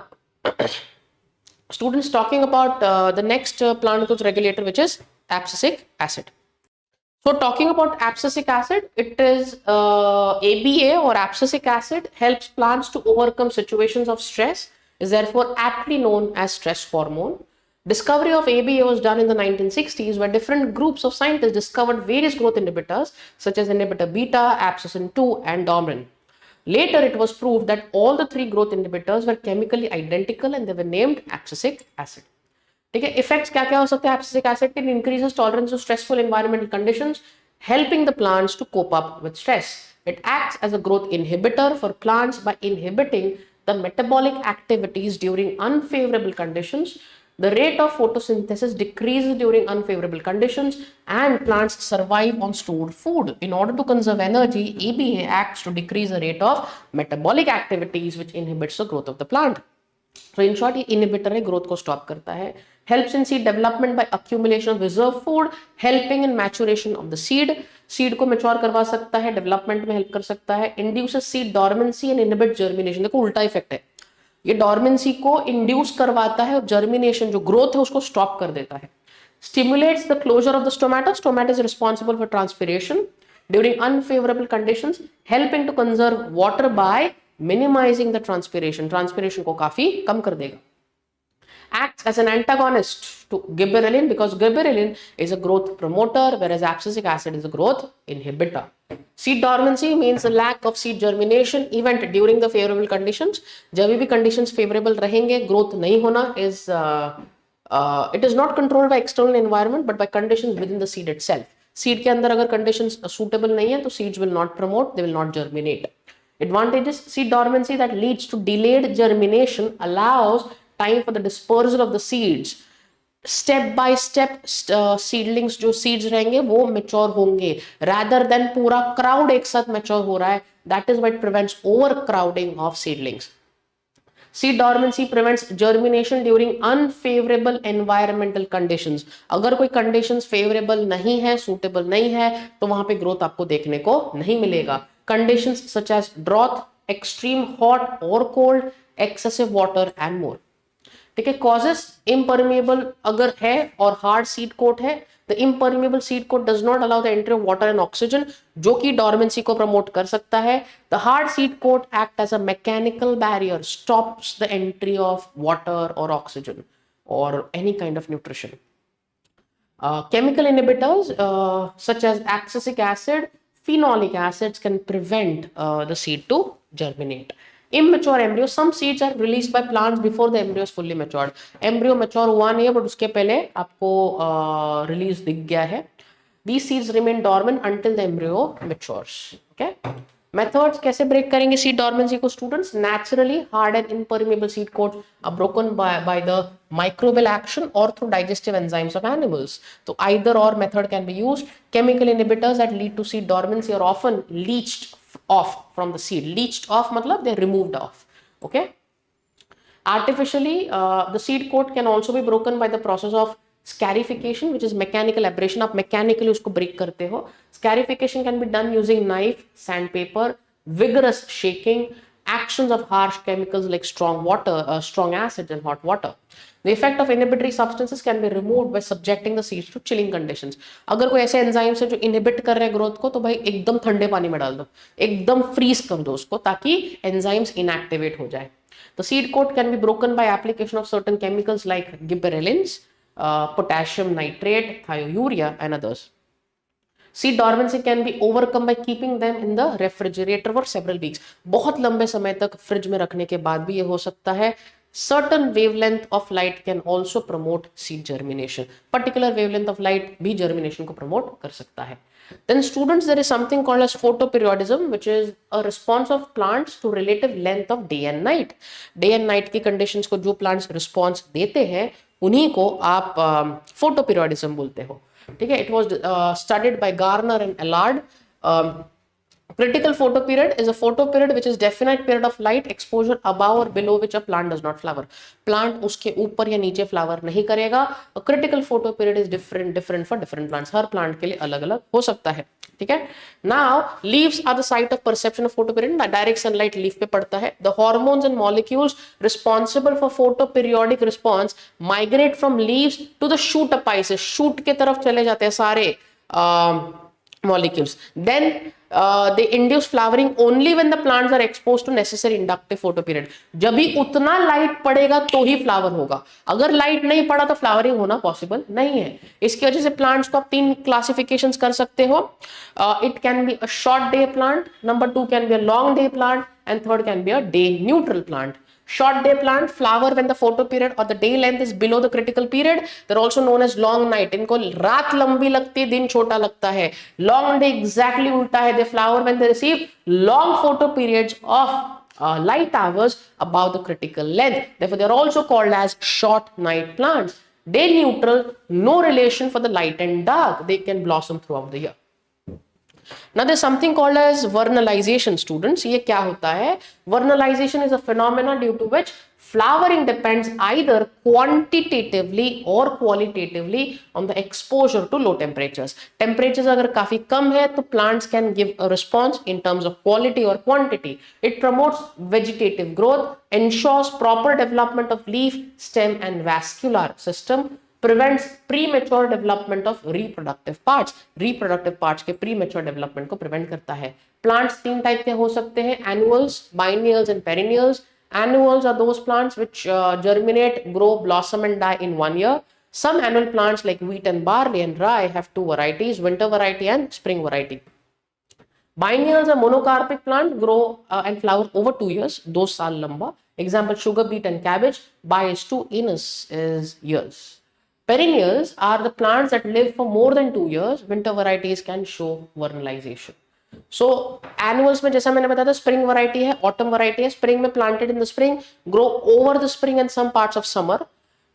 students, talking about the next plant growth regulator, which is abscisic acid. So talking about abscisic acid, it is ABA or abscisic acid helps plants to overcome situations of stress, is therefore aptly known as stress hormone. Discovery of ABA was done in the 1960s, where different groups of scientists discovered various growth inhibitors such as inhibitor beta, abscissin 2 and domain. Later, it was proved that all the three growth inhibitors were chemically identical and they were named abscisic acid. ठीक है, effects क्या क्या हो सकते हैं abscisic acid के? Increases tolerance to stressful environmental conditions, helping the plants to cope up with stress. It acts as a growth inhibitor for plants by inhibiting the metabolic activities during unfavorable conditions. The rate of photosynthesis decreases during unfavorable conditions and plants survive on stored food. In order to conserve energy, ABA acts to decrease the rate of metabolic activities which inhibits the growth of the plant. So in short, ये inhibitor है, growth को stop करता है. Helps in seed development by accumulation of reserve food, helping in maturation of the seed. Seed को mature करवा सकता है, development में help कर सकता है. Induces seed dormancy and inhibits germination. देखो उल्टा effect है. ये डॉर्मेंसी को इंड्यूस करवाता है और जर्मिनेशन जो ग्रोथ है उसको स्टॉप कर देता है. Stimulates the closure of the stomata. Stomata is responsible for transpiration during unfavourable conditions, helping to conserve water by minimising the transpiration. Transpiration को काफी कम कर देगा. acts as an antagonist to gibberellin because gibberellin is a growth promoter, whereas abscisic acid is a growth inhibitor. Seed dormancy means the lack of seed germination event during the favorable conditions. जब भी conditions favorable रहेंगे, growth नहीं होना is it is not controlled by external environment but by conditions within the seed itself. Seed के अंदर अगर conditions suitable नहीं है तो seeds will not promote, they will not germinate. Advantages: seed dormancy that leads to delayed germination allows time for the dispersal of the seeds. Step by step seedlings जो seeds रहेंगे वो mature होंगे rather than पूरा crowd एक साथ mature हो रहा है. That is what prevents over crowding of seedlings. Seed dormancy prevents germination during unfavorable environmental conditions. अगर कोई conditions favorable नहीं है, suitable नहीं है, तो वहां पे growth आपको देखने को नहीं मिलेगा. Conditions such as drought, extreme hot or cold, excessive water and more. ठीक है. Causes: impermeable अगर है और hard seed coat है, the impermeable seed coat does not allow the entry of water and oxygen, जो कि dormancy को promote कर सकता है. The hard seed coat act as a mechanical barrier, stops the entry of water or oxygen or any kind of nutrition. Chemical inhibitors such as abscisic acid, phenolic acids can prevent the seed to germinate. Immature embryo: some seeds are released by plants before the embryo is fully matured. Embryo mature हुआ नहीं है but उसके पहले आपको release दिख गया है. These seeds remain dormant until the embryo matures. Okay. Methods कैसे break करेंगे seed dormancy को students? Naturally, hard and impermeable seed coats are broken by the microbial action or through digestive enzymes of animals. So either or method can be used. Chemical inhibitors that lead to seed dormancy are often leached off from the seed. Leached off मतलब they're removed off. Okay. Artificially, the seed coat can also be broken by the process of scarification, which is mechanical abrasion. आप mechanically उसको break करते हो. Scarification can be done using knife, sandpaper, vigorous shaking, actions of harsh chemicals like strong water, strong acids and hot water. The effect of inhibitory substances can be removed by subjecting the seeds to chilling conditions. अगर कोई ऐसे enzymes है जो inhibit कर रहे हैं growth को, तो भाई एकदम ठंडे पानी में डाल दो, एकदम फ्रीज कर दो उसको ताकि एंजाइम्स इनएक्टिवेट हो जाए. The seed coat can be broken by application of certain chemicals like gibberellins, potassium nitrate, thiourea and others. Seed dormancy can be overcome by keeping them in the refrigerator for several weeks. बहुत लंबे समय तक fridge में रखने के बाद भी ये हो सकता है. Certain wavelength of light can also promote seed germination. Particular wavelength of light भी germination को promote कर सकता है. Then students, there is something called as photoperiodism, which is a response of plants to relative length of day and night. Day and night की conditions को जो plants response देते हैं उन्हीं को आप photoperiodism बोलते हो. ठीक है. It was studied by Garner and Allard. Critical photoperiod is a photoperiod which is definite period of light exposure above or below which a plant does not flower. Plant उसके ऊपर या नीचे flower नहीं करेगा. A critical photoperiod is different for different plants. Her plant के लिए अलग-अलग हो सकता है. ठीक है. Now leaves are the site of perception of photoperiod. Direct sunlight leaf पे पड़ता है. The hormones and molecules responsible for photoperiodic response migrate from leaves to the shoot apices. Shoot के तरफ चले जाते हैं सारे molecules. Then they induce flowering only when the plants are exposed to necessary inductive photoperiod. जब भी उतना light पड़ेगा तो ही फ्लावर होगा. अगर लाइट नहीं पड़ा तो फ्लावरिंग होना पॉसिबल नहीं है. इसकी वजह से प्लांट्स को आप 3 क्लासिफिकेशंस कर सकते हो. It can be a short day plant, number 2 can be a long day plant and third can be a day neutral plant. Short day plant flower when the photoperiod or the day length is below the critical period. They're also known as long night. इनको रात लंबी लगती है, दिन छोटा लगता है. Long day exactly उल्टा है. They flower when they receive long photoperiods of light hours above the critical length. Therefore, they are also called as short night plants. Day neutral, no relation for the light and dark. They can blossom throughout the year. Now there's something called as vernalization, students. ये क्या होता है? Vernalization is a phenomena due to which flowering depends either quantitatively or qualitatively on the exposure to low temperatures. Temperatures अगर काफी कम है तो plants can give a response in terms of quality or quantity. It promotes vegetative growth, ensures proper development of leaf, stem and vascular system, prevents premature development of reproductive parts. Reproductive parts के premature development को prevent करता है. Plants 3 type के हो सकते हैं: annuals, biennials and perennials. Annuals are those plants which germinate, grow, blossom and die in 1 year. Some annual plants like wheat and barley and rye have two varieties, winter variety and spring variety. Biennials are monocarpic plant, grow and flower over 2 years, 2 saal lamba. Example, sugar beet and cabbage. Bi is 2, inus is years. Perennials are the plants that live for more than 2 years. Winter varieties can show vernalization. So annuals में जैसा मैंने बताया था spring variety है, autumn variety है. Spring में planted in the spring, grow over the spring and some parts of summer.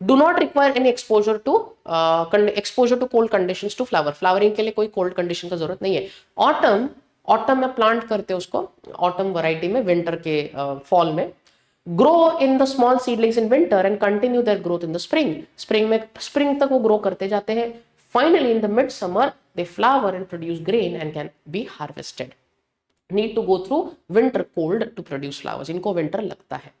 Do not require any exposure to cold conditions to flower. Flowering के लिए कोई cold condition का जरूरत नहीं है. Autumn में plant करते हैं उसको, autumn variety में, winter के fall में. Grow in the small seedlings in winter and continue their growth in the spring. Spring तक वो grow करते जाते हैं. Finally, in the midsummer, they flower and produce grain and can be harvested. Need to go through winter cold to produce flowers. इनको winter लगता है.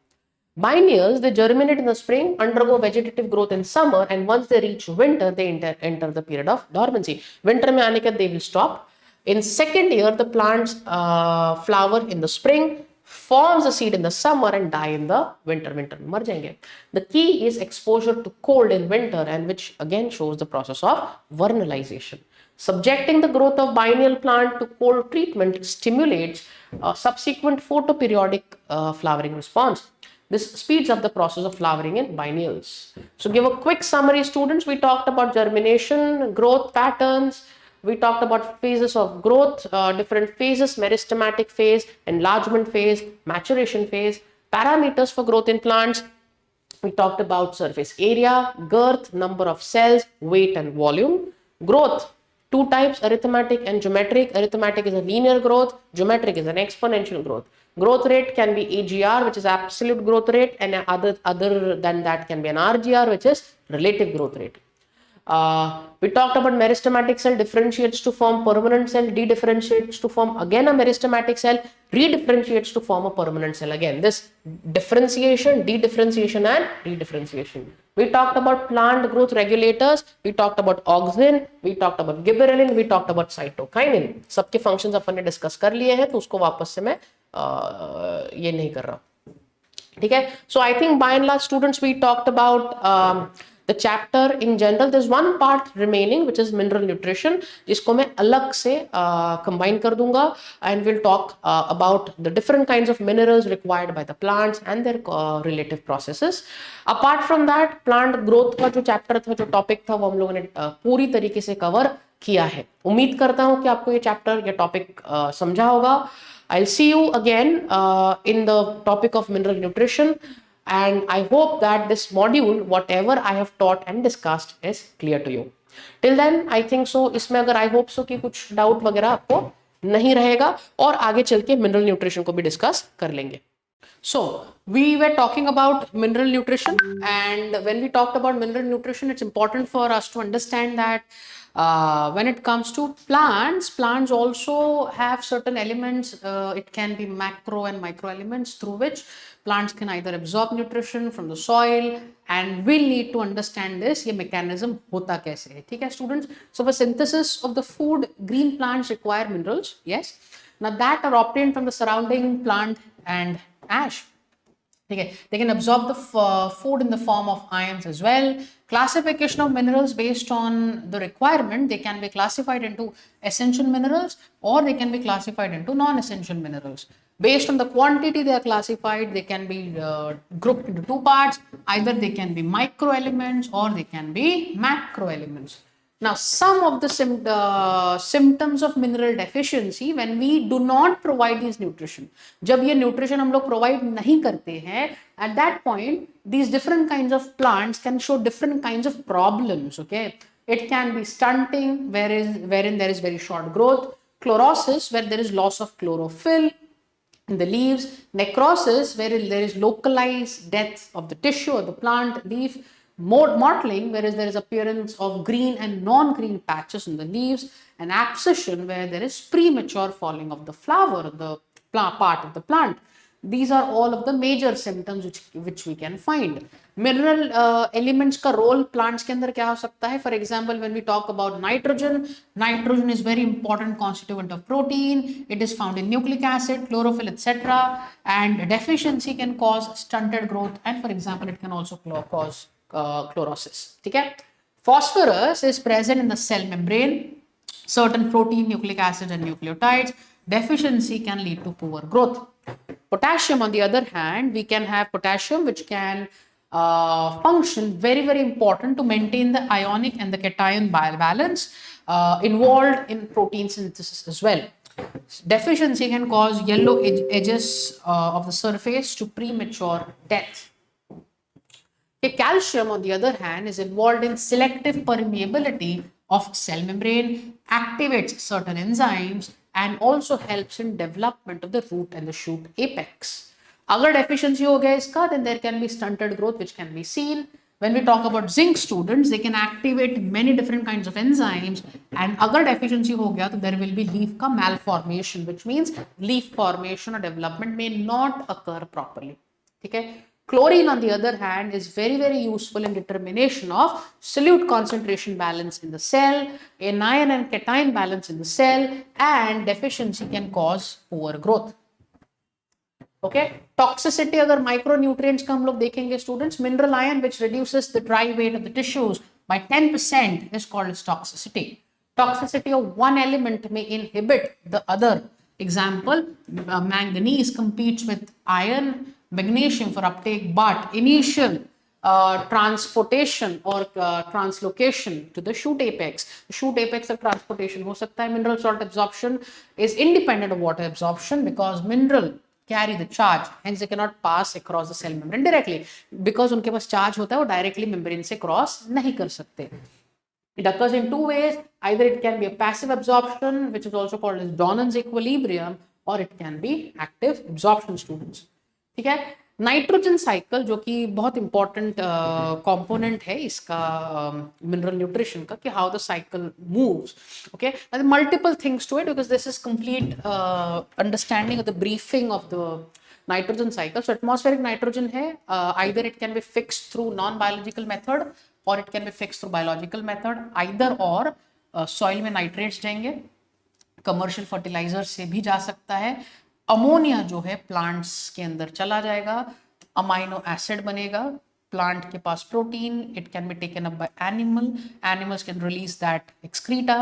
Biennials, they germinate in the spring, undergo vegetative growth in summer, and once they reach winter, they enter the period of dormancy. Winter में आने के they will stop. In second year, the plants flower in the spring, forms a seed in the summer and die in the winter. Winter में मर जाएंगे. The key is exposure to cold in winter, and which again shows the process of vernalization. Subjecting the growth of biennial plant to cold treatment stimulates subsequent photoperiodic flowering response. This speeds up the process of flowering in biennials. So give a quick summary, students. We talked about germination, growth patterns. We talked about phases of growth, different phases, meristematic phase, enlargement phase, maturation phase, parameters for growth in plants. We talked about surface area, girth, number of cells, weight and volume. Growth, two types, arithmetic and geometric. Arithmetic is a linear growth, geometric is an exponential growth. Growth rate can be AGR, which is absolute growth rate, and other than that can be an RGR, which is relative growth rate. We talked about meristematic cell differentiates to form permanent cell, dedifferentiates to form again a meristematic cell, redifferentiates to form a permanent cell. Again, this differentiation, dedifferentiation and redifferentiation. We talked about plant growth regulators, we talked about auxin, we talked about gibberellin, we talked about cytokinin. सबके functions अपन ने discuss कर लिए हैं, तो उसको वापस से मैं ये नहीं कर रहा. ठीक है? So I think by and large, students, we talked about the chapter in general. There's one part remaining which is mineral nutrition, जिसको मैं अलग से combine कर दूंगा, and we'll talk about the different kinds of minerals required by the plants and their relative processes. Apart from that, plant growth का जो chapter था, जो topic था, वो हम लोगों ने पूरी तरीके से cover किया है. उम्मीद करता हूँ कि आपको ये chapter, ये topic समझा होगा. I'll see you again in the topic of mineral nutrition. And I hope that this module, whatever I have taught and discussed, is clear to you. Till then, I think so. इसमें अगर I hope so कि कुछ doubt वगैरह आपको नहीं रहेगा, और आगे चल के mineral nutrition को भी discuss कर लेंगे. So we were talking about mineral nutrition, and when we talked about mineral nutrition, it's important for us to understand that when it comes to plants also have certain elements. It can be macro and micro elements through which plants can either absorb nutrition from the soil, and we'll need to understand this, ये mechanism होता कैसे है. ठीक है students? So for synthesis of the food, green plants require minerals, yes. Now that are obtained from the surrounding plant and ash. Okay. They can absorb the food in the form of ions as well. Classification of minerals based on the requirement, they can be classified into essential minerals, or they can be classified into non-essential minerals. Based on the quantity they are classified, they can be grouped into two parts. Either they can be micro elements or they can be macro elements. Now, some of the symptoms of mineral deficiency, when we do not provide these nutrition, जब ये nutrition हम लोग provide नहीं करते हैं, at that point, these different kinds of plants can show different kinds of problems. Okay, it can be stunting, wherein there is very short growth; chlorosis, where there is loss of chlorophyll in the leaves; necrosis, wherein there is localized death of the tissue or the plant leaf; mottling, whereas there is appearance of green and non-green patches in the leaves; and abscission, where there is premature falling of the flower, the part of the plant. These are all of the major symptoms which we can find. Mineral elements का role plants के अंदर क्या हो सकता है? For example, when we talk about nitrogen, nitrogen is very important constituent of protein. It is found in nucleic acid, chlorophyll, etc. And deficiency can cause stunted growth, and for example, it can also cause chlorosis. ठीक है? Phosphorus is present in the cell membrane, certain protein, nucleic acids, and nucleotides. Deficiency can lead to poor growth. Potassium, on the other hand, we can have potassium which can function very important to maintain the ionic and the cation balance involved in protein synthesis as well. Deficiency can cause yellow edges of the surface to premature death. Okay, calcium, on the other hand, is involved in selective permeability of cell membrane, activates certain enzymes, and also helps in development of the root and the shoot apex. Agar deficiency ho gaya iska, then there can be stunted growth which can be seen. When we talk about zinc students, they can activate many different kinds of enzymes, and agar deficiency ho gaya, so there will be leaf ka malformation, which means leaf formation or development may not occur properly. Okay? Chlorine, on the other hand, is very useful in determination of solute concentration balance in the cell, anion and cation balance in the cell, and deficiency can cause poor growth. Okay, toxicity अगर micronutrients का हम लोग देखेंगे students, mineral iron which reduces the dry weight of the tissues by 10% is called as toxicity. Toxicity of one element may inhibit the other. Example, manganese competes with iron, magnesium for uptake, but initial transportation or translocation to the shoot apex. Shoot apex of transportation हो सकता है. Mineral salt absorption is independent of water absorption because mineral carry the charge, hence they cannot pass across the cell membrane directly because उनके पास charge होता है, वो directly membrane से cross नहीं कर सकते. It occurs in two ways. Either it can be a passive absorption, which is also called as Donan's equilibrium, or it can be active absorption students. ठीक है? नाइट्रोजन साइकिल जो कि बहुत important component है इसका मिनरल न्यूट्रिशन का, कि how the cycle moves. Okay, multiple things to it because this is complete understanding of the briefing of the nitrogen cycle. So atmospheric nitrogen है, either it can be fixed through non biological method और it can be fixed through biological method. Either और soil में nitrates जाएंगे, commercial fertiliser से भी जा सकता है. अमोनिया जो है प्लांट्स के अंदर चला जाएगा, अमाइनो एसिड बनेगा, प्लांट के पास protein, it can be taken up by animals can release that excreta.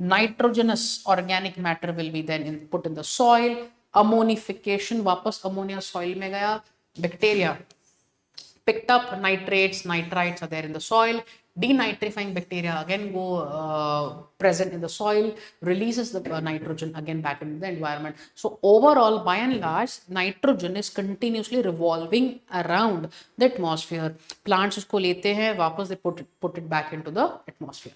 Nitrogenous organic matter will be then put in the soil. Ammonification, वापस अमोनिया सॉइल में गया, bacteria picked up nitrates, nitrites are there in the soil. Denitrifying bacteria again go present in the soil, releases the nitrogen again back into the environment. So overall, by and large, nitrogen is continuously revolving around the atmosphere. Plants usko lete hain, वापस they put it back into the atmosphere.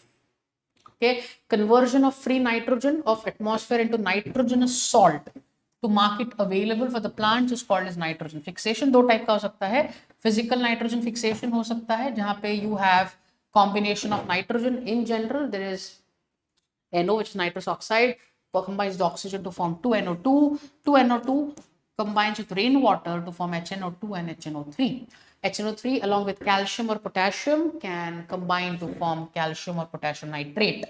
Okay, conversion of free nitrogen of atmosphere into nitrogenous salt to make it available for the plants is called as nitrogen fixation. दो type का हो सकता है. Physical nitrogen fixation हो सकता है जहाँ पे you have combination of nitrogen. In general, there is NO, which is nitrous oxide, combines the oxygen to form 2NO2. 2NO2 combines with rainwater to form HNO2 and HNO3. HNO3 along with calcium or potassium can combine to form calcium or potassium nitrate.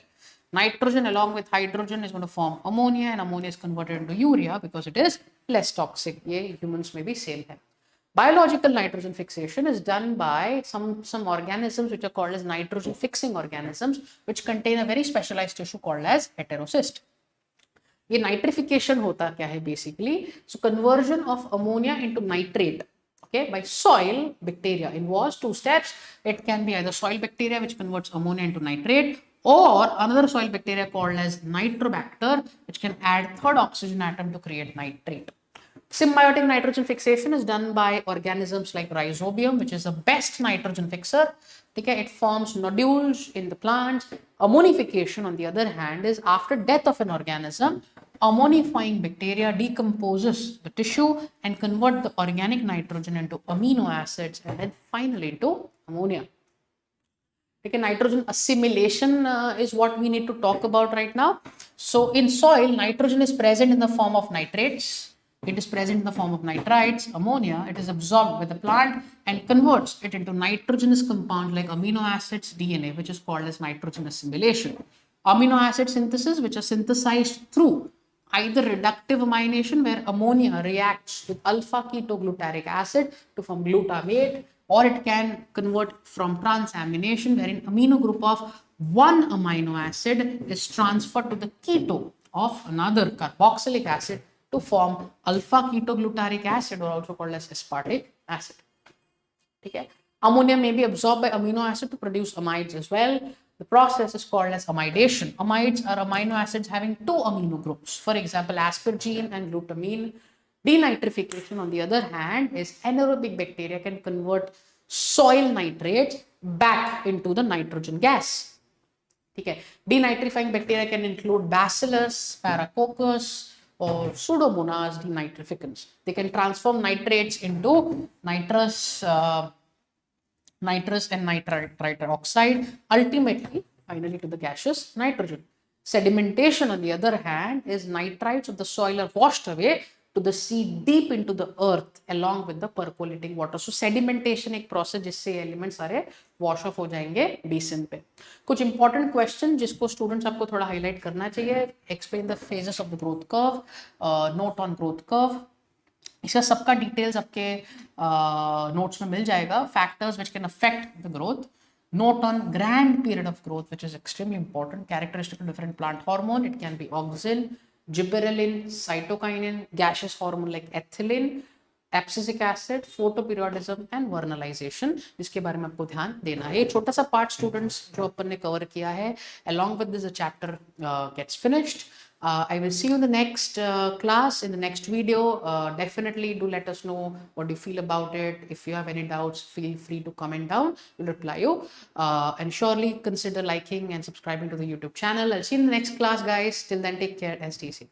Nitrogen along with hydrogen is going to form ammonia, and ammonia is converted into urea because it is less toxic. ये humans में भी same है. Biological nitrogen fixation is done by some organisms which are called as nitrogen fixing organisms, which contain a very specialized tissue called as heterocyst. ये nitrification होता क्या है basically? So conversion of ammonia into nitrate, okay, by soil bacteria involves two steps. It can be either soil bacteria which converts ammonia into nitrate, or another soil bacteria called as nitrobacter, which can add third oxygen atom to create nitrate. Symbiotic nitrogen fixation is done by organisms like rhizobium, which is the best nitrogen fixer. Okay, it forms nodules in the plants. Ammonification, on the other hand, is after death of an organism, ammonifying bacteria decomposes the tissue and convert the organic nitrogen into amino acids and then finally into ammonia. Okay, nitrogen assimilation is what we need to talk about right now. So in soil, nitrogen is present in the form of nitrates. It is present in the form of nitrites, ammonia. It is absorbed by the plant and converts it into nitrogenous compounds like amino acids, DNA, which is called as nitrogen assimilation. Amino acid synthesis, which are synthesized through either reductive amination, where ammonia reacts with alpha ketoglutaric acid to form glutamate, or it can convert from transamination, wherein amino group of one amino acid is transferred to the keto of another carboxylic acid to form alpha ketoglutaric acid, or also called as aspartic acid. Okay. Ammonia may be absorbed by amino acid to produce amides as well. The process is called as amidation. Amides are amino acids having two amino groups. For example, aspargine and glutamine. Denitrification, on the other hand, is anaerobic bacteria can convert soil nitrates back into the nitrogen gas. Okay. Denitrifying bacteria can include Bacillus, Paracoccus, or Pseudomonas denitrificans. They can transform nitrates into nitrous and nitrite oxide, ultimately, finally, to the gaseous nitrogen. Sedimentation, on the other hand, is nitrites of the soil are washed away to the sea deep into the earth along with the percolating water. So sedimentation एक process जिससे element सारे wash off हो जाएंगे basin पे. कुछ important question जिसको students आपको थोड़ा हाईलाइट करना चाहिए. Explain the phases of the growth curve, note on growth curve. इसका सबका डिटेल्स आपके नोट्स में मिल जाएगा. Factors which can affect the growth. Note on grand period of growth, which is extremely important. Characteristic of different plant hormone. It can be auxin, gibberellin, cytokinin, gaseous hormone like ethylene, abscisic acid, photoperiodism and vernalization, जिसके बारे में आपको ध्यान देना है. ये छोटा सा पार्ट स्टूडेंट्स जो अपन ने कवर किया है, along with this the chapter gets finished. I will see you in the next class, in the next video. Definitely do let us know what you feel about it. If you have any doubts, feel free to comment down. We'll reply you. And surely consider liking and subscribing to the YouTube channel. I'll see you in the next class, guys. Till then, take care and stay safe.